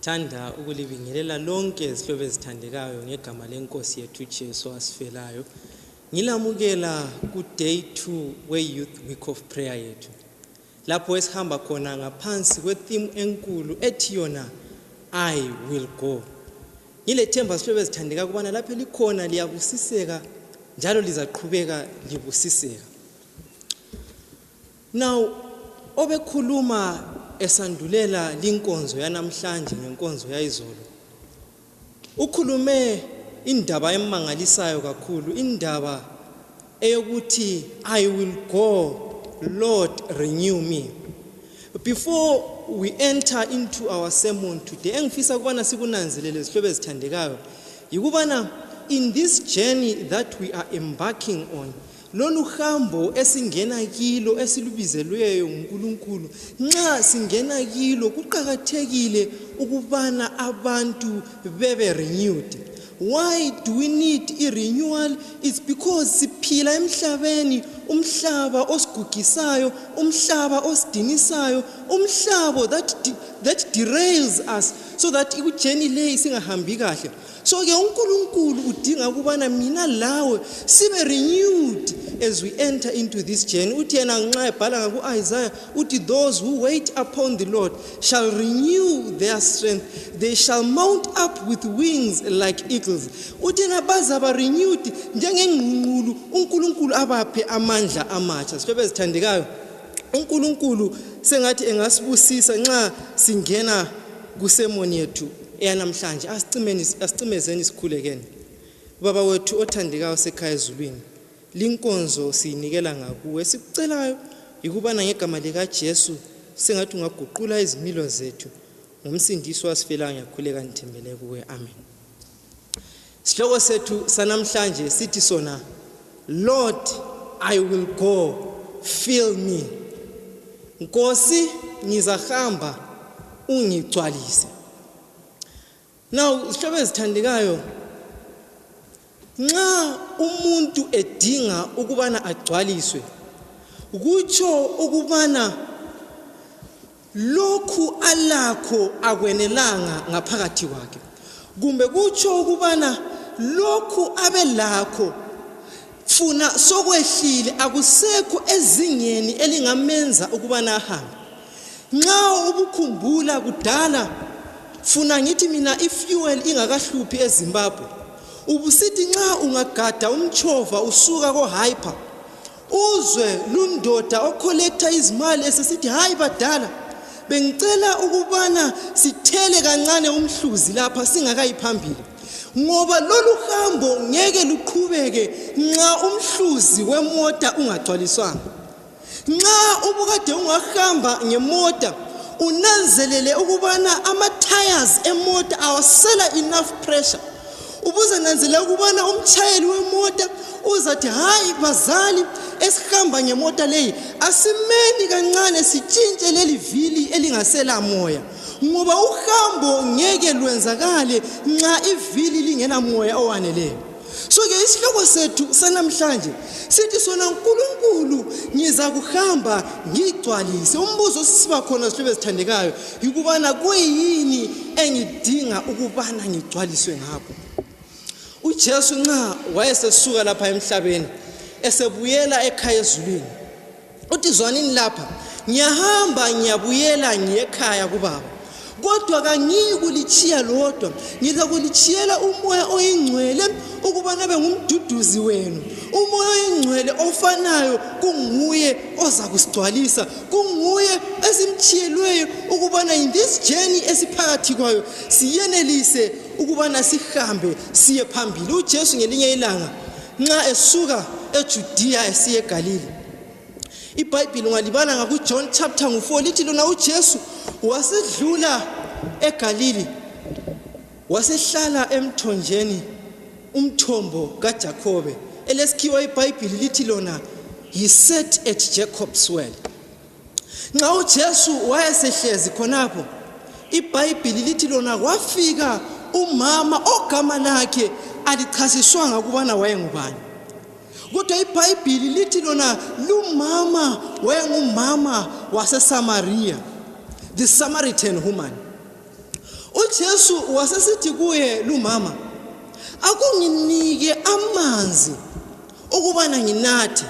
Thanda ukulibingelela lonke izihlobo ezithandekayo ngegama lenkosi yethu Jesu asifelayo. Ngilamukela ku day 2 we youth week of prayer yethu. Lapho esihamba khona ngaphansi kwe theme enkulu ethi yona I will go. Ngilethemba izihlobo ezithandeka kubana lapho likhona liyabusiseka njalo lizaqhubeka libusiseka. Now obekhuluma esandulela linkonzo yanamhlanje ngenkonzo yayizolo. Ukhulume indaba emangalisayo kakhulu, indaba eyokuthi I will go, Lord renew me. Before we enter into our sermon today, engifisa kubana sikunanzelele izihlobo ezithandekayo yikubana in this journey that we are embarking on, lolu hambo esingena kilo esilubizelweyo uNkulunkulu, nxa singena kilo kuqhakathekile ukubana abantu bebe renewed. Why do we need a renewal? It's because siphila emhlabeni, umhlaba osigugisayo, umhlaba osidinisayo, umhlaba that derails us so that ikujourney le isingahambi kahle. So ke uNkulunkulu udinga kubana mina lawe sibe renewed as we enter into this journey. Uthi yena nxa ebhala ngaku Isaiah uthi those who wait upon the Lord shall renew their strength, they shall mount up with wings like eagles. Uthi yena bazaba renewed njengengqungqulu, uNkulunkulu abaphe amandla amatsha. Sihlobo ezithandekayo, uNkulunkulu sengathi engasibusisa nxa singena kusemoni yethu eyanamhlanje. Asicimezeni sikhulekeni. Baba wethu othandekayo sekhaya ezulwini, linkonzo siyinikela ngakuwe. Sikucelayo yikubana ngegama lika Jesu sengathi ungaguqula izimilo zethu ngomsindiso wasifelayo. Ngiyakhuleka ngithembele kuwe, amen. Sihloko sethu sanamhlanje sithi sona Lord I will go, fill me. Nkosi ngizahamba ungigcwalise. Now isihlobo ezithandekayo, nxa umuntu edinga ukubana agcwaliswe, kutsho ukubana lokhu alakho akwenelanga ngaphakathi kwakhe, kumbe kutsho ukubana lokhu abelakho funa sokwehlile, akusekho ezingeni elingamenza ukubana ahambe. Nxa ubukhumbula kudala, funa ngithi mina ifuel ingakahluphi eZimbabwe, ubusithi nxa ungagada umchova usuka ko Hyper, uzwe lundoda ocollector izimali esesithi hayi badala bengicela ukubana sithele kancane umhluzi lapha singakayiphambili, ngoba lolu hambo ngeke luqhubeke nxa umhluzi wemota ungagcwaliswanga. Nxa ubukade ungahamba ngemota unanzelele ukubana ama-tires emota awasela enough pressure, ubuze nanzelela ukubana umtshayeli wemota uzathi hayi bazali esihamba ngemota leyi asimeni kancane sitshintshe leli vili elingasela moya, ngoba uhambo ngeke lwenzakale nxa ivili lingena moya owaneleyo. So ke isihloko sethu sanamhlanje sithi sona uNkulunkulu ngiza kuhamba ngigcwalise. Umbuzo sisiba khona sihlobo ezithandekayo yikubana kuyini engidinga ukubana ngigcwaliswe ngakho. uJesu nxa wayesesuka lapha emhlabeni esebuyela ekhaya ezulwini, uthi zwanini lapha ngiyahamba ngiyabuyela ngiyekhaya kuBaba, kodwa kangiyikulichiya lodwa, ngizakulichiyela umoya oyingcwele ukubana abe ngumduduzi wenu. Umoya oyingcwele ofanayo kunguye oza kusigcwalisa, kunguye esimchiyelweyo ukubana in this journey esiphakathi kwayo siyenelise ukubana sihambe siye phambili. uJesu ngelinye ilanga nxa esuka eJudiya esiye eGalili, iBhayibheli ungalibala ngaku John chapter 4 lithi lona uJesu wasedlula eGalili wasehlala emthonjeni, umthombo kaJakobe. Elesikhiwa iBhayibheli lithi lona he sat at Jacob's well. Nxa uJesu wayesehlezi khonapho, iBhayibheli lithi lona wafika umama ogama lakhe alichasiswanga kubana wayengubani, kodwa iBhayibheli lithi lona lumama wayengumama waseSamaria, the Samaritan woman. uJesu wasesithi kuye lumama, akunginike amanzi ukubana nginathe.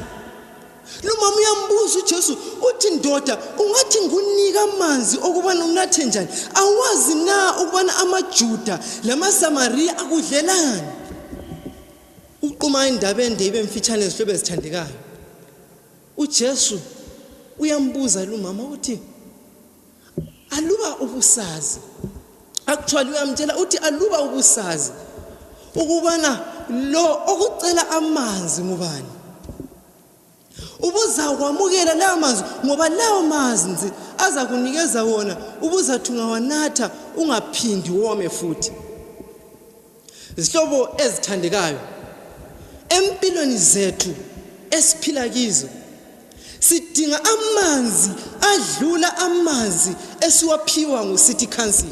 Lumama uyambuza uJesu uthi, ndoda, ungathi ngunika amanzi okubana unathe njani? Awazi na ukubana amaJuda lamaSamariya akudlelani? Uquma indaba ende ibe mfitshane ezihlobo ezithandekayo. uJesu uyambuza lumama uthi, aluba ubusazi. Actually uyamtshela uthi aluba ubusazi ukubana lo okucela amanzi ngubani, ubuzakwamukela lawo manzi, ngoba lawo manzi azakunikeza wona ubuzathi ungawanatha ungaphindi wome futhi. Izihlobo ezithandekayo, empilweni zethu esiphila kizo sidinga amanzi adlula amanzi esiwaphiwa nguCity Council.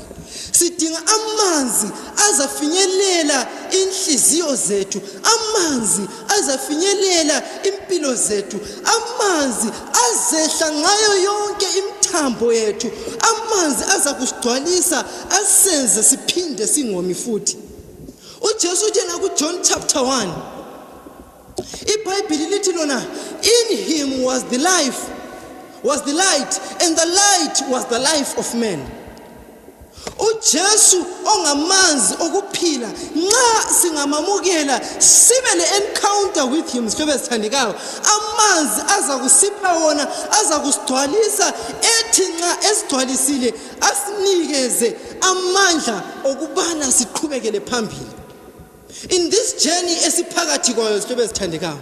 Sidinga amanzi azafinyelela inhliziyo zethu, amanzi azafinyelela impilo zethu, amanzi azehla ngayo yonke imithambo yethu, amanzi azakusigcwalisa asenze siphinde singomi futhi. uJesu uthi na kuJohn chapter 1, iBhayibheli lithi lona, in him was the light, and the light was the life of man. uJesu ongamanzi okuphila, nxa singamamukela sibe le-encounter with him, sihlobo ezithandekayo, amanzi azakusipha wona, azakusigcwalisa, ethi nxa esigcwalisile asinikeze amandla okubana siqhubekele phambili. In this journey esiphakathi kwayo, sihlobo ezithandekayo,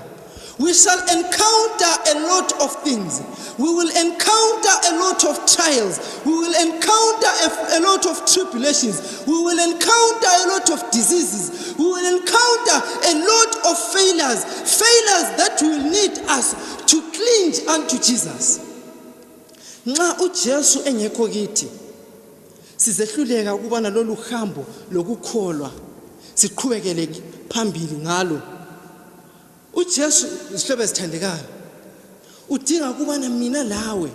we shall encounter a lot of things. We will encounter a lot of trials. We will encounter a lot of tribulations. We will encounter a lot of diseases. We will encounter a lot of failures that will need us to cling unto Jesus. Nxa uJesu engekho kithi, sizehluleka ukubana lolu hambo lokukholwa siqhubekele phambili ngalo. uJesu, isihlobo esithandekayo, udinga ukubana mina lawe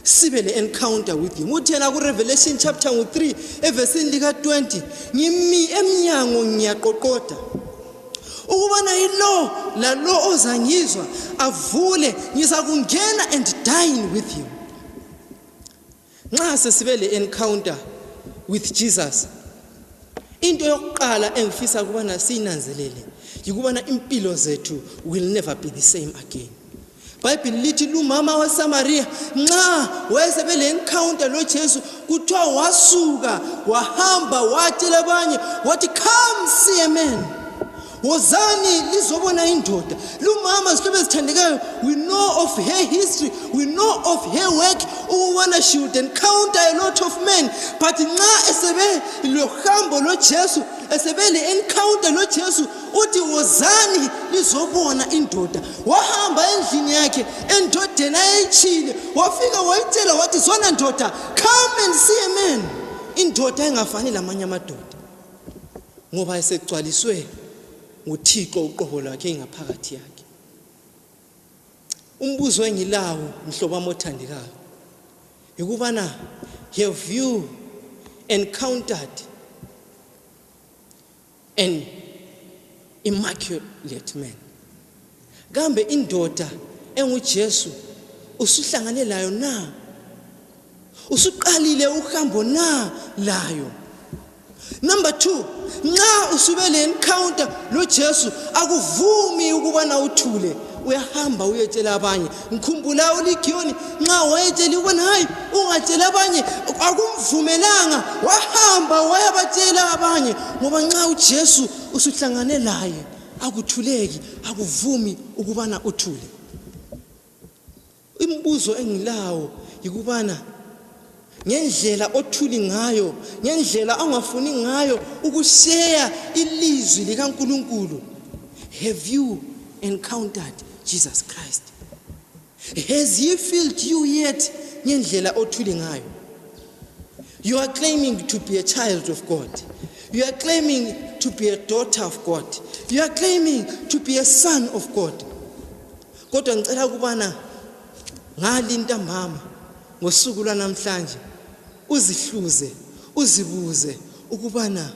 sibe le-encounter with him. Uthena kuRevelation chapter 3 evesini lika-20, ngimi emnyango ngiyaqoqoda ukubana yilo lalo ozangizwa avule, ngizakungena and dine with him. Nxa sesibe le-encounter with Jesus, into yokuqala engifisa ukubana siyinanzelele yikubana impilo zethu will never be the same again. Bible lithi lumama waSamariya nxa wayesebe le-encounter loJesu, kuthiwa wasuka wahamba watshela abanye wathi, come see a man, wozani lizobona indoda. Lumama, sihlobo ezithandekayo, we know of her history, we know of her work, ukubana she would encounter a lot of men, but nxa esebe lohambo loJesu, esebe le-encounter loJesu, uthi wozani lizobona indoda. Wahamba endlini yakhe, endodeni ayitshile, wafika wayitshela wathi, zona ndoda, come and see a man. Indoda engafani lamanye amadoda, ngoba esegcwaliswe nguThixo uqobo lwakhe ngaphakathi yakhe. Umbuzo engilawo mhlobo wami othandekayo ukubana, have you encountered an immaculate man? Kambe indoda enguJesu usuhlangane layo na? Usuqalile uhambo na layo? Number 2, nxa usube le-encounter loJesu akuvumi ukubana uthule, uyahamba uyetshela abanye. Ngikhumbula uLigiyoni nxa wayetshela ukubana hayi ungatshela abanye, akumvumelanga, wahamba wayabatshela abanye, ngoba nxa uJesu usuhlangane laye akuthuleki, akuvumi ukubana uthule. Imibuzo engilawo yikubana, ngendlela othuli ngayo, ngendlela ongafuni ngayo ukusheya ilizwi likaNkulunkulu, have you encountered Jesus Christ? Has he filled you yet ngendlela othuli ngayo? You are claiming to be a child of God. You are claiming to be a daughter of God. You are claiming to be a son of God. Kodwa ngicela ukubana ngali ntambama ngosuku lwanamhlanje uzihluze, uzibuze ukubana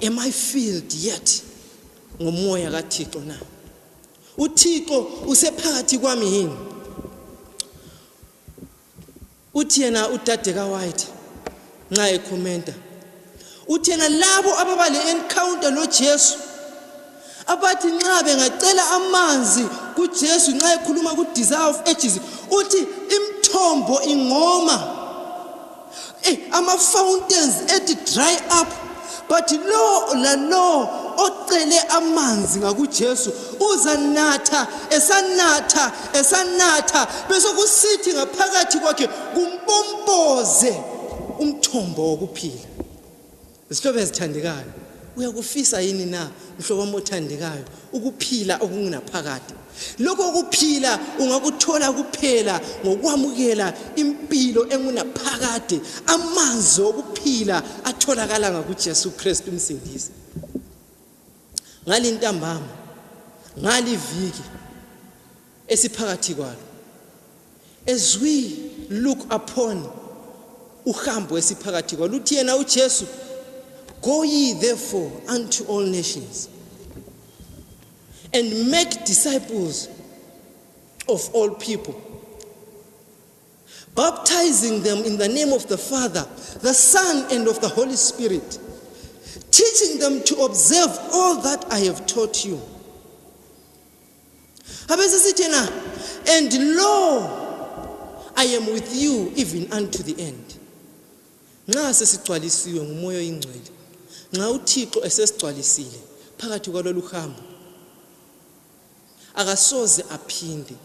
am I filled yet ngomoya kaThixo na? uThixo usephakathi kwami yini? Uthi yena udade kaWhite nxa ekhomenta, uthi yena labo ababa le encounter noJesu abathi nxa bengacela amanzi kuJesu nxa ekhuluma ku desire of ages, uthi imthombo ingoma, ama fountains ethi dry up, but lo ocele amanzi ngakuJesu uzanatha esanatha bese kusithi ngaphakathi kwakhe kumpompoze umthombo wokuphila. Isihlobo esithandekayo, uyakufisa yini na mhlobo wami othandekayo ukuphila okungenaphakade? Lokho ukuphila ungakuthola kuphela ngokwamukela impilo engunaphakade, amanzi okuphila atholakala ngakuJesu Kristu umsindisi. Ngalintambama, ngaliviki esiphakathi kwalo, as we look upon uhambo esiphakathi kwalo, uthi yena uJesu, go ye therefore unto all nations and make disciples of all people, baptizing them in the name of the Father, the Son, and of the Holy Spirit, teaching them to observe all that I have taught you. And lo, I am with you even unto the end. Nxa sesigcwalisiwe ngumoya oyingcwele, nxa uThixo esesigcwalisile phakathi kwalolu hambo, akasoze aphinde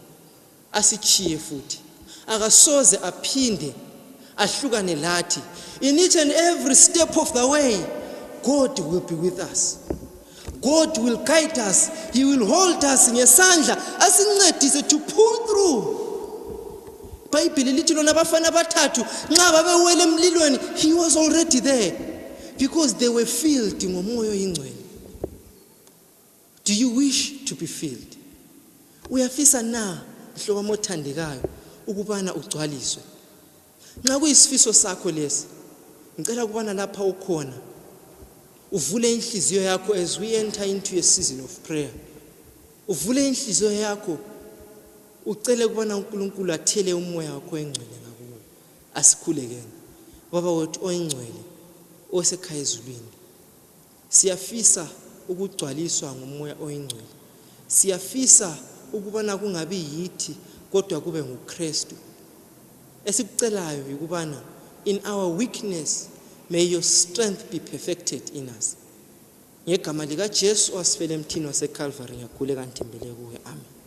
asichiye futhi, akasoze aphinde ahlukane lathi. In each and every step of the way, God will be with us. God will guide us. He will hold us ngesandla asincedise to pull through. Bible lithi lona abafana abathathu nxa babewele emlilweni, he was already there because they were filled ngomoya oyingcwele. Do you wish to be filled? Uyafisa na mhlobo wami othandekayo ukubana ugcwaliswe? Nxa kuyisifiso sakho lesi, ngicela ukubana lapha ukhona uvule inhliziyo yakho as we enter into a season of prayer. Uvule inhliziyo yakho ucele ukubana uNkulunkulu athele umoya wakho engcwele ngakuwe. Asikhulekeni. Baba wethu oyingcwele osekhaya ezulwini, siyafisa ukugcwaliswa ngomoya oyingcwele. Siyafisa ukubana kungabi yithi kodwa kube nguKristu. Esikucelayo ukubana in our weakness may your strength be perfected in us. Ngegama likaJesu osifele emthini waseCalvary, ngiyakule kanti mbele kuwe. Amen.